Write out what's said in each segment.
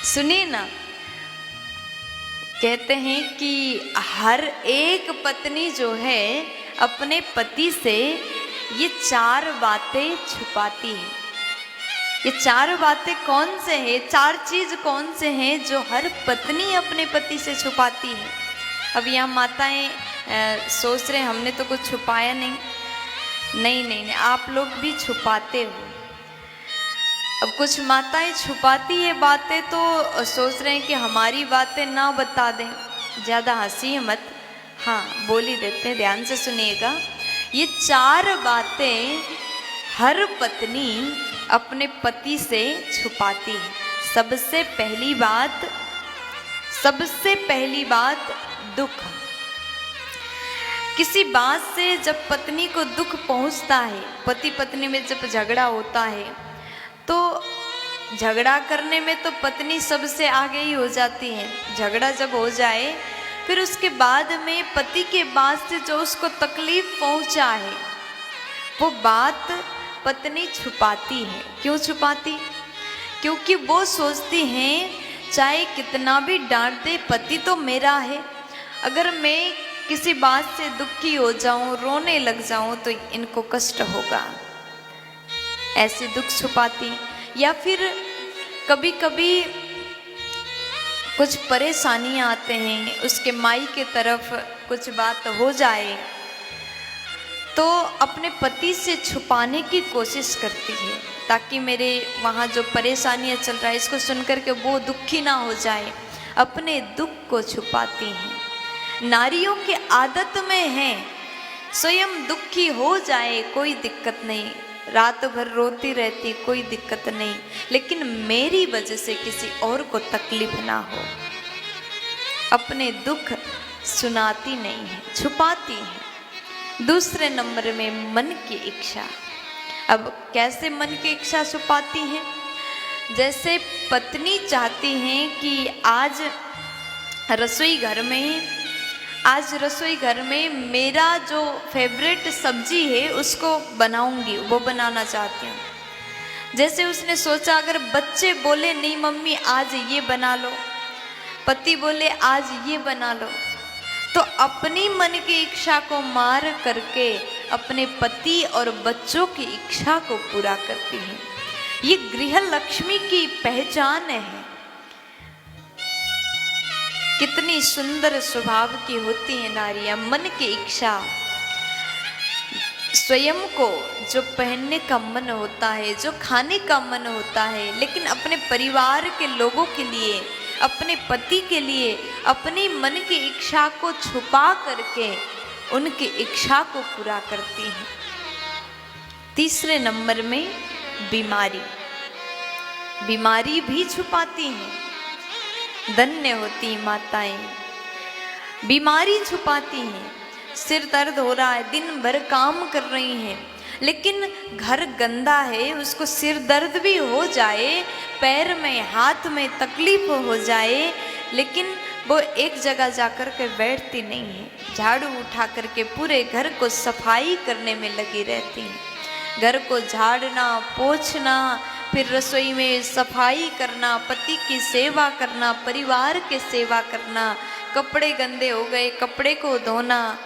सुनिए ना, कहते हैं कि हर एक पत्नी जो है अपने पति से ये 4 बातें छुपाती है। ये 4 बातें कौन से हैं, 4 चीज कौन से हैं जो हर पत्नी अपने पति से छुपाती है। अब यहाँ माताएं सोच रहे हमने तो कुछ छुपाया नहीं। नहीं नहीं नहीं, आप लोग भी छुपाते हो। अब कुछ माताएं छुपाती है बातें तो सोच रहे हैं कि हमारी बातें ना बता दें। ज़्यादा हंसी मत, हाँ बोल ही देते हैं, ध्यान से सुनिएगा। ये 4 बातें हर पत्नी अपने पति से छुपाती है। सबसे पहली बात दुख। किसी बात से जब पत्नी को दुख पहुंचता है, पति पत्नी में जब झगड़ा होता है तो झगड़ा करने में तो पत्नी सबसे आगे ही हो जाती है। झगड़ा जब हो जाए फिर उसके बाद में पति के बात से जो उसको तकलीफ पहुंचा है वो बात पत्नी छुपाती है। क्यों छुपाती? क्योंकि वो सोचती हैं चाहे कितना भी डांट दे पति तो मेरा है, अगर मैं किसी बात से दुखी हो जाऊं, रोने लग जाऊं तो इनको कष्ट होगा, ऐसे दुख छुपाती। या फिर कभी कभी कुछ परेशानियां आते हैं, उसके माई के तरफ कुछ बात हो जाए तो अपने पति से छुपाने की कोशिश करती है ताकि मेरे वहाँ जो परेशानियां चल रहा है इसको सुनकर के वो दुखी ना हो जाए, अपने दुख को छुपाती हैं। नारियों की आदत में है स्वयं दुखी हो जाए कोई दिक्कत नहीं, रात भर रोती रहती कोई दिक्कत नहीं, लेकिन मेरी वजह से किसी और को तकलीफ ना हो। अपने दुख सुनाती नहीं है, छुपाती है। दूसरे नंबर में मन की इच्छा। अब कैसे मन की इच्छा छुपाती हैं? जैसे पत्नी चाहती हैं कि आज रसोई घर में मेरा जो फेवरेट सब्जी है उसको बनाऊंगी, वो बनाना चाहती हूँ। जैसे उसने सोचा अगर बच्चे बोले नहीं मम्मी आज ये बना लो, पति बोले आज ये बना लो, तो अपनी मन की इच्छा को मार करके अपने पति और बच्चों की इच्छा को पूरा करती है। ये गृह लक्ष्मी की पहचान है। कितनी सुंदर स्वभाव की होती है नारियां। मन की इच्छा, स्वयं को जो पहनने का मन होता है, जो खाने का मन होता है, लेकिन अपने परिवार के लोगों के लिए, अपने पति के लिए अपनी मन की इच्छा को छुपा करके उनकी इच्छा को पूरा करती हैं। तीसरे नंबर में बीमारी भी छुपाती हैं। धन्य होती माताएं, बीमारी छुपाती हैं। सिर दर्द हो रहा है, दिन भर काम कर रही हैं, लेकिन घर गंदा है, उसको सिर दर्द भी हो जाए, पैर में हाथ में तकलीफ हो जाए, लेकिन वो एक जगह जाकर के बैठती नहीं है। झाड़ू उठा करके पूरे घर को सफाई करने में लगी रहती हैं। घर को झाड़ना, पोंछना, फिर रसोई में सफाई करना, पति की सेवा करना, परिवार की सेवा करना, कपड़े गंदे हो गए कपड़े को धोना,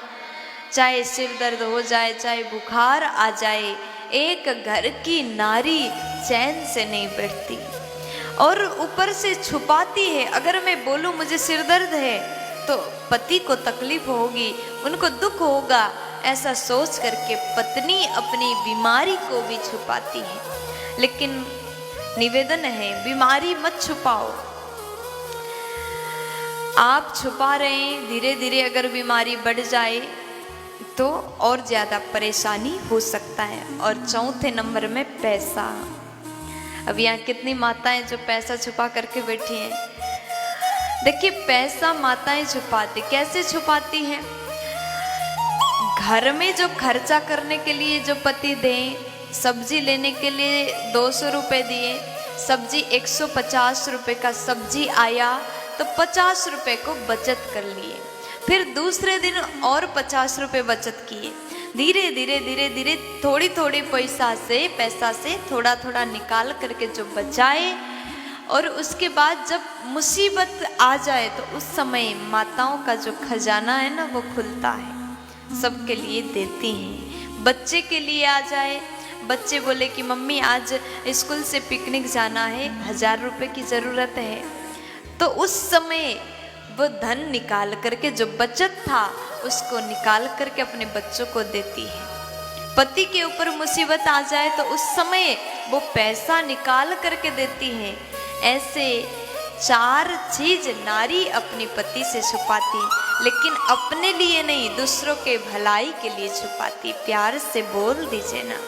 चाहे सिर दर्द हो जाए, चाहे बुखार आ जाए, एक घर की नारी चैन से नहीं बैठती। और ऊपर से छुपाती है, अगर मैं बोलूं मुझे सिर दर्द है तो पति को तकलीफ होगी, उनको दुख होगा, ऐसा सोच करके पत्नी अपनी बीमारी को भी छुपाती है। लेकिन निवेदन है बीमारी मत छुपाओ। आप छुपा रहे हैं, धीरे धीरे अगर बीमारी बढ़ जाए तो और ज़्यादा परेशानी हो सकता है। और चौथे नंबर में पैसा। अब यहाँ कितनी माताएं जो पैसा छुपा करके बैठी हैं। देखिए पैसा माताएं छुपाती, कैसे छुपाती हैं? घर में जो खर्चा करने के लिए जो पति दें, सब्जी लेने के लिए 200 रुपये दिए, सब्जी 150 रुपये का सब्जी आया तो 50 रुपये को बचत कर लिए, फिर दूसरे दिन और 50 रुपये बचत किए। धीरे धीरे थोड़ी थोड़ी पैसा से थोड़ा थोड़ा निकाल करके जो बचाए और उसके बाद जब मुसीबत आ जाए तो उस समय माताओं का जो खजाना है ना वो खुलता है, सबके लिए देती हैं। बच्चे के लिए आ जाए, बच्चे बोले कि मम्मी आज स्कूल से पिकनिक जाना है, 1000 रुपये की ज़रूरत है, तो उस समय वो धन निकाल करके, जो बचत था उसको निकाल करके अपने बच्चों को देती है। पति के ऊपर मुसीबत आ जाए तो उस समय वो पैसा निकाल करके देती है। ऐसे 4 चीज नारी अपने पति से छुपाती, लेकिन अपने लिए नहीं, दूसरों के भलाई के लिए छुपाती। प्यार से बोल दीजिए ना।